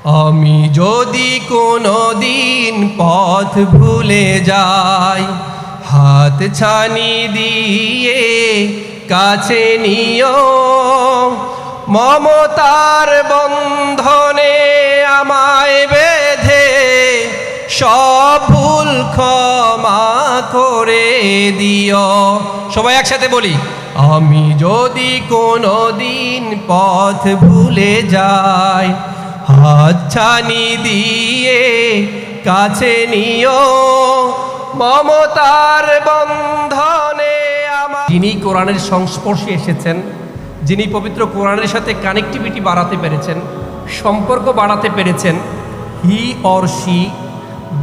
আমি যদি কোনো দিন পথ ভুলে যাই, হাত ছানি দিয়ে কাছে নিও, মমতার বন্ধনে আমায় বেঁধে সব ভুল ক্ষমা করে দিও। সবাই একসাথে বলি, আমি যদি কোনো দিন পথ ভুলে যাই, হাত ছানি দিয়ে কাছে নিও, মমতার বন্ধনে আমার। যিনি কোরআনের সংস্পর্শে এসেছেন, যিনি পবিত্র কোরআনের সাথে কানেক্টিভিটি বাড়াতে পেরেছেন, সম্পর্ক বাড়াতে পেরেছেন, he or she,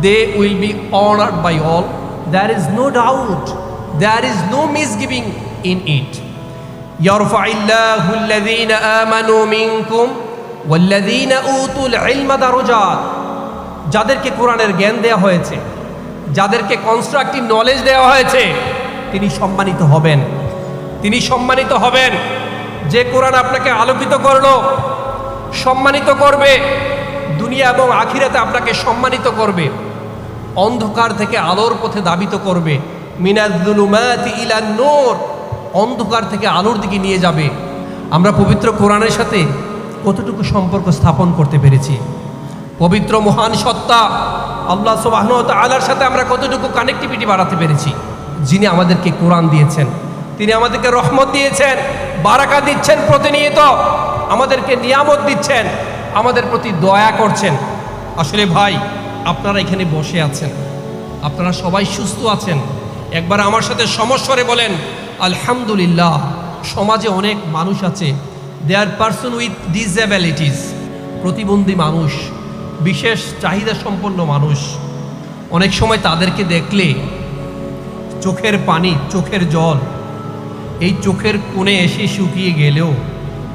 they will be honored by all. There is no doubt, there is no misgiving in it. يرفع الله الذين آمنوا منكم والذين أوتوا العلم درجات. যাদেরকে কোরআনের জ্ঞান দেওয়া হয়েছে, যাদেরকে কনস্ট্রাকটিভ নলেজ দেওয়া হয়েছে, তিনি সম্মানিত হবেন, তিনি সম্মানিত হবেন। যে কোরআন আপনাকে আলোকিত করলো, সম্মানিত করবে, দুনিয়া এবং আখিরাতে আপনাকে সম্মানিত করবে, অন্ধকার থেকে আলোর পথে ধাবিত করবে, মিনাজ-জুলুমাতি ইলান নূর, অন্ধকার থেকে আলোর দিকে নিয়ে যাবে। আমরা পবিত্র কোরআনের সাথে কতটুকু সম্পর্ক স্থাপন করতে পেরেছি? পবিত্র মহান সত্তা আল্লাহ সুবহানাহু ওয়া তাআলার সাথে আমরা কতটুকু কানেক্টিভিটি বাড়াতে পেরেছি? যিনি আমাদেরকে কোরআন দিয়েছেন, তিনি আমাদেরকে রহমত দিয়েছেন, বারাকা দিচ্ছেন, প্রতিনিয়ত আমাদেরকে নিয়ামত দিচ্ছেন, আমাদের প্রতি দয়া করছেন। আসলে ভাই, আপনারা এখানে বসে আছেন, আপনারা সবাই সুস্থ আছেন, একবার আমার সাথে সমস্বরে বলেন আলহামদুলিল্লাহ। সমাজে অনেক মানুষ আছে, দে আর পারসন উইথ ডিসএবিলিটিস, প্রতিবন্ধী মানুষ, বিশেষ চাহিদা সম্পন্ন মানুষ। অনেক সময় তাদেরকে দেখলে চোখের পানি, চোখের জল এই চোখের কোণে এসে শুকিয়ে গেলেও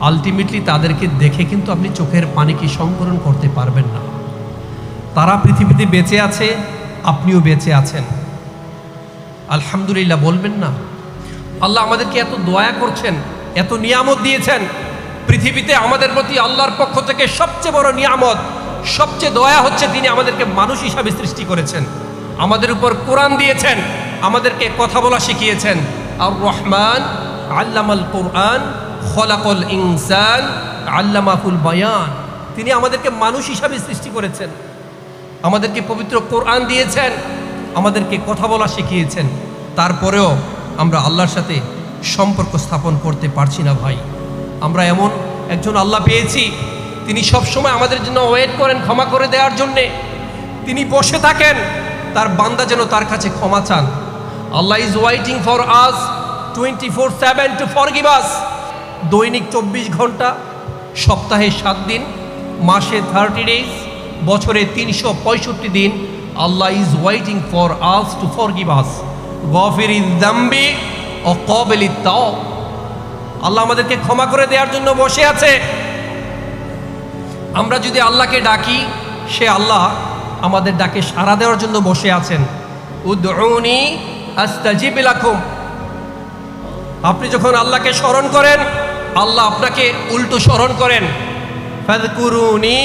আলটিমেটলি তাদেরকে দেখে কিন্তু আপনি চোখের পানিকে সংকলন করতে পারবেন না। তারা পৃথিবীতে বেঁচে আছে, আপনিও বেঁচে আছেন, আলহামদুলিল্লাহ বলবেন না? আল্লাহ আমাদেরকে এত দয়া করছেন, এত নিয়ামত দিয়েছেন। পৃথিবীতে আমাদের প্রতি আল্লাহর পক্ষ থেকে সবচেয়ে বড় নিয়ামত, সবচেয়ে দয়া হচ্ছে তিনি আমাদেরকে মানুষ হিসাবে সৃষ্টি করেছেন, আমাদের উপর কোরআন দিয়েছেন, আমাদেরকে কথা বলা শিখিয়েছেন। আর রহমান আল্লামাল কোরআন খলাকল ইনসান আল্লামাহুল বায়ান, তিনি আমাদেরকে মানুষ হিসাবে সৃষ্টি করেছেন, আমাদেরকে পবিত্র কোরআন দিয়েছেন, আমাদেরকে কথা বলা শিখিয়েছেন। তারপরেও আমরা আল্লাহর সাথে সম্পর্ক স্থাপন করতে পারছি না ভাই। আমরা এমন একজন আল্লাহ পেয়েছি, তিনি সবসময় আমাদের জন্য ওয়েট করেন ক্ষমা করে দেওয়ার জন্যে। তিনি বসে থাকেন, তার বান্দা যেন তার কাছে ক্ষমা চান। Allah is waiting for us 24/7 to forgive us. দৈনিক 24 ঘন্টা, সপ্তাহে 7 দিন, মাসে 30 ডেজ, বছরে 365 দিন Allah is waiting for us to forgive us. গফিরিজ যামবি ও ক্বাবিলিত তাওব। আল্লাহ আমাদেরকে ক্ষমা করে দেওয়ার জন্য বসে আছে। আমরা যদি আল্লাহকে ডাকি, সে আল্লাহ আমাদের ডাকে সাড়া দেওয়ার জন্য বসে আছেন। উদউনি আস্তাজিব লাকুম। আপনি যখন আল্লাহকে স্মরণ করেন, আল্লাহ আপনাকে উল্টো স্মরণ করেন। ফাযকুরুনি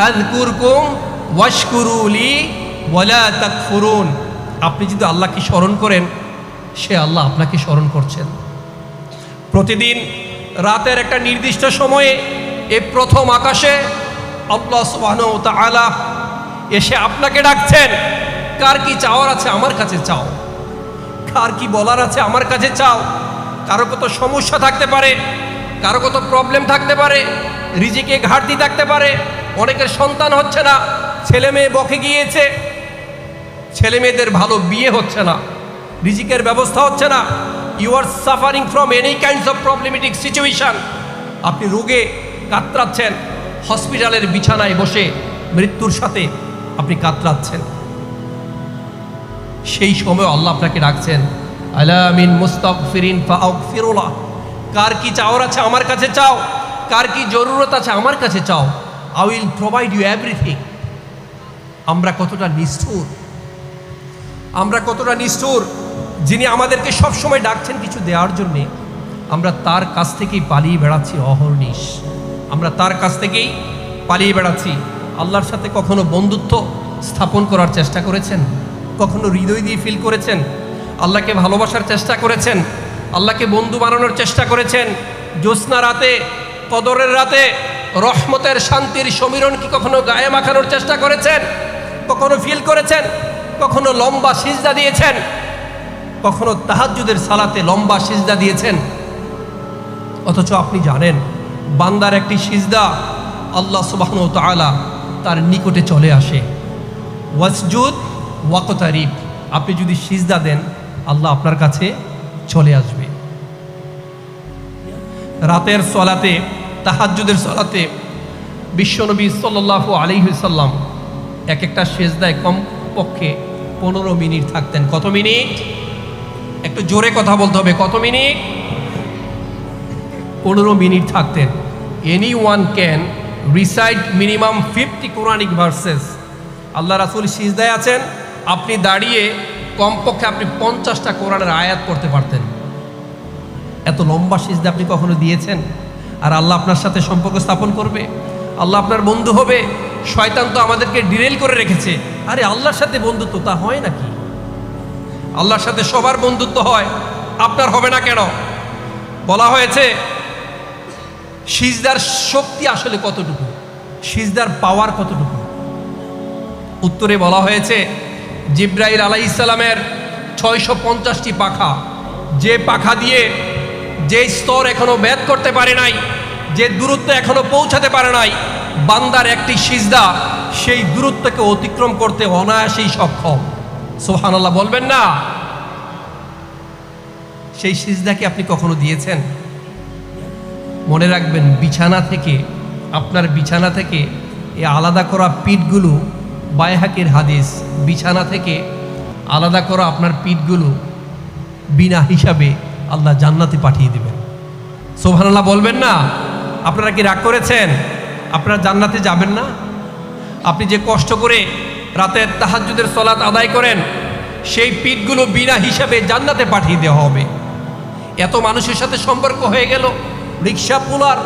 আযকুরকুম ওয়াশকুরুলি ওয়ালা তাকফুরুন। আপনি যদি আল্লাহকে স্মরণ করেন, সে আল্লাহ আপনাকে স্মরণ করছেন। প্রতিদিন রাতের একটা নির্দিষ্ট সময়ে এই প্রথম আকাশে আল্লাহ সুবহানাহু ওয়া তাআলা এসে আপনাকে ডাকছেন। কার কি চাওয়ার আছে আমার কাছে চাও, কার কি বলার আছে আমার কাছে চাও। কারো কত সমস্যা থাকতে পারে, কারো কত প্রবলেম থাকতে পারে, রিজিকে ঘাটতি থাকতে পারে, অনেকের সন্তান হচ্ছে না, ছেলে মেয়ে বকে গিয়েছে, ছেলে মেয়েদের ভালো বিয়ে হচ্ছে না, রিজিকের ব্যবস্থা হচ্ছে না। You are suffering from any kinds of problematic situation. আপনি রোগে কাতরাচ্ছেন, হসপিটালের বিছানায় বসে মৃত্যুর সাথে আপনি কাতরাচ্ছেন। সেই সময় আল্লাহ আপনাকে ডাকছেন, আলা মিন মুস্তাগফিরিন ফাগফিরুলাহ। কার কি চাওয়ার আছে আমার কাছে চাও, কার কি জরুরত আছে আমার কাছে চাও, I will provide you everything. আমরা কতটা নিষ্ঠুর, আমরা কতটা নিষ্ঠুর! যিনি আমাদেরকে সবসময় ডাকছেন কিছু দেওয়ার জন্যে, আমরা তার কাছ থেকেই পালিয়ে বেড়াচ্ছি অহর্নিশ, আমরা তার কাছ থেকেই পালিয়ে বেড়াচ্ছি। আল্লাহর সাথে কখনো বন্ধুত্ব স্থাপন করার চেষ্টা করেছেন? কখনো হৃদয় দিয়ে ফিল করেছেন? আল্লাহকে ভালোবাসার চেষ্টা করেছেন? আল্লাহকে বন্ধু বানানোর চেষ্টা করেছেন? জ্যোৎস্না রাতে, কদরের রাতে রহমতের শান্তির সমীরণ কি কখনো গায়ে মাখানোর চেষ্টা করেছেন? কখনো ফিল করেছেন? কখনো লম্বা সিজদা দিয়েছেন? কখনো তাহাজ্জুদের সালাতে লম্বা সিজদা দিয়েছেন? অথচ আপনি জানেন বান্দার একটি সিজদা আল্লাহ সুবহানাহু ওয়া তাআলা তার নিকটে চলে আসে। ওয়াসজুদ ওয়াকতারিব, আপনি যদি সিজদা দেন আল্লাহ আপনার কাছে চলে আসবে। রাতের সলাতে, তাহাজ্জুদের সলাতে বিশ্বনবী সাল্লাল্লাহু আলাইহি ওয়াসাল্লাম এক একটা সিজদায় কমপক্ষে 15 মিনিট থাকতেন। কত মিনিট? একটু জোরে কথা বলতে হবে। কত মিনিট? 15 মিনিট থাকতেন। Any one can recite minimum 50 Quranic verses. আল্লাহ রাসূল সিজদায় আছেন, আপনি দাঁড়িয়ে কমপক্ষে আপনি 50টা কোরআনের আয়াত পড়তে পারতেন। এত লম্বা সিজদা আপনি কখনো দিয়েছেন? আর আল্লাহ আপনার সাথে সম্পর্ক স্থাপন করবে, আল্লাহ আপনার বন্ধু হবে। শয়তান তো আমাদেরকে ডিরেল করে রেখেছে। আরে আল্লাহর সাথে বন্ধুত্ব তা হয় নাকি? আল্লাহর সাথে সবার বন্ধুত্ব হয়, আপনার হবে না কেন? বলা হয়েছে সিজদার শক্তি আসলে কতটুকু, সিজদার পাওয়ার কতটুকু? উত্তরে বলা হয়েছে জিবরাইল আলাইহিস সালামের 650টি পাখা, যে পাখা দিয়ে যে স্তর এখনো ভেদ করতে পারে নাই, যে দূরত্ব এখনো পৌঁছাতে পারে নাই, বান্দার একটি সিজদা সেই দূরত্বকে অতিক্রম করতে অনায়াসেই সক্ষম। সুবহানাল্লাহ বলবেন না? সেই সিজদাকে আপনি কখনো দিয়েছেন? মনে রাখবেন, বিছানা থেকে, আপনার বিছানা থেকে এই আলাদা করা পিঠগুলো, বাইহাকির হাদিস, বিছানা থেকে আলাদা করা আপনার পিঠগুলো বিনা হিসাবে আল্লাহ জান্নাতে পাঠিয়ে দিবেন। সুবহানাল্লাহ বলবেন না? আপনারা কি রাগ করেছেন? আপনারা জান্নাতে যাবেন না? আপনি যে কষ্ট করে রাতের তাহাজ্জুদের সালাত আদায় করেন, সেই পিঠগুলো বিনা হিসাবে জান্নাতে পাঠিয়ে দেওয়া হবে। এত মানুষের সাথে সম্পর্ক হয়ে গেল, রিক্সা পুলার,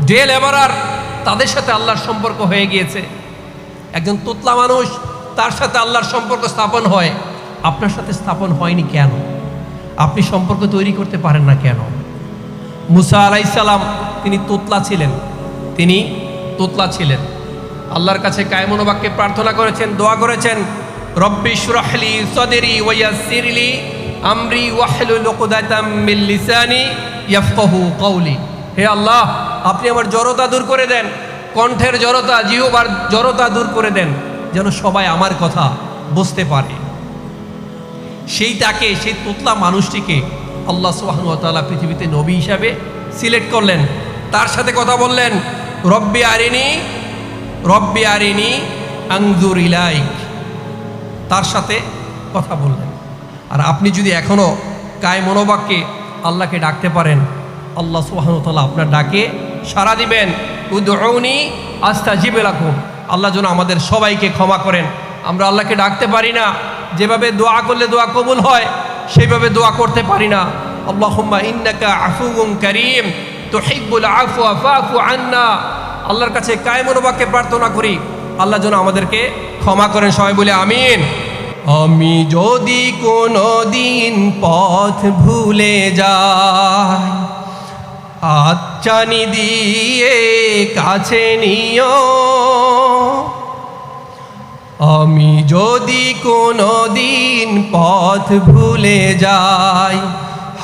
ডে লেবারার, তাদের সাথে আল্লাহর সম্পর্ক হয়ে গিয়েছে। একজন তোতলা মানুষ, তার সাথে আল্লাহর সম্পর্ক স্থাপন হয়, আপনার সাথে স্থাপন হয়নি কেন? আপনি সম্পর্ক তৈরি করতে পারেন না কেন? মুসা আলাইহিস সালাম তিনি তোতলা ছিলেন, তিনি তোতলা ছিলেন। আল্লাহর কাছে কায়মুন বাক্যে প্রার্থনা করেছেন, দোয়া করেছেন, রব্বি ইশরাহলি সাদরি ওয়া ইয়াসসিরলি আমরি ওয়াহলুল উকদাতাম মিন লিসানি ইয়াফকাহু কওলি। হে আল্লাহ, আপনি আমার জড়তা দূর করে দেন, কণ্ঠের জড়তা, জিহ্বার জড়তা দূর করে দেন, যেন সবাই আমার কথা বুঝতে পারে। সেইটাকে, সেই তোতলা মানুষটিকে আল্লাহ সুবহানাহু ওয়া তাআলা পৃথিবীতে নবী হিসাবে সিলেক্ট করলেন। তার সাথে কথা বললেন, রব্বি আরিনি আনজুর ইলাইক, তার সাথে কথা বললেন। আর আপনি যদি এখনো কায়মুন বাক্যে আল্লাহকে ডাকতে পারেন, আল্লাহ সুবহানাহু ওয়া তাআলা আপনার ডাকে সাড়া দিবেন। উদউনি আস্তাজিব লাকুম। আল্লাহ যেন আমাদের সবাইকে ক্ষমা করেন। আমরা আল্লাহকে ডাকতে পারি না, যেভাবে দোয়া করলে দোয়া কবুল হয় সেইভাবে দোয়া করতে পারি না। আল্লাহুম্মা ইন্নাকা আফুউন কারীম তুহিব্বুল আফওয়া ফাফু আন্না। আল্লাহর কাছে কায়মুন বাক্যে প্রার্থনা করি, আল্লাহ যেন আমাদেরকে ক্ষমা করেন। সবাই বলে আমিন। আমি যদি কোনো দিন পথ ভুলে যাই, হাতছানি দিয়ে কাছে নিও। আমি যদি কোনো দিন পথ ভুলে যাই,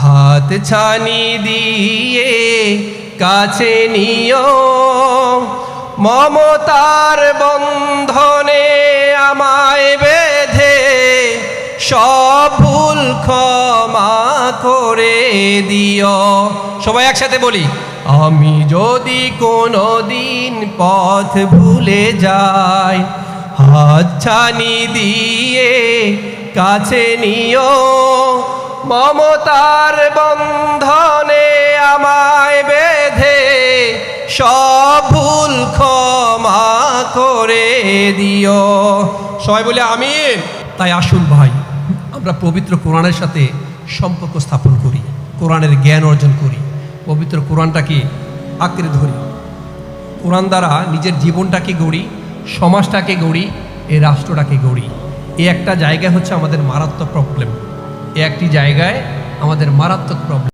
হাতছানি দিয়ে কাছে নিও। মমতার বন্ধনে আমায় বেঁধে সব ভুল ক্ষমা করে দিও। সবাই একসাথে বলি, আমি যদি কোনো দিন পথ ভুলে যাই, হাতছানি দিয়ে কাছে নিও। মমতার বন্ধনে আমায় বেঁধে সব ভুল ক্ষমা করে দিও। সবাই বলে আমিন। তাই আসুন ভাই, আমরা পবিত্র কোরআনের সাথে সম্পর্ক স্থাপন করি, কোরআনের জ্ঞান অর্জন করি, পবিত্র কোরআনটাকে আঁকড়ে ধরি, কোরআন দ্বারা নিজের জীবনটাকে গড়ি। সমাজটাকে গড়ি, এই রাষ্ট্রটাকে গড়ি। এই একটা জায়গায় হচ্ছে আমাদের মারাত্মক প্রবলেম, এই একটি জায়গায় আমাদের মারাত্মক প্রবলেম।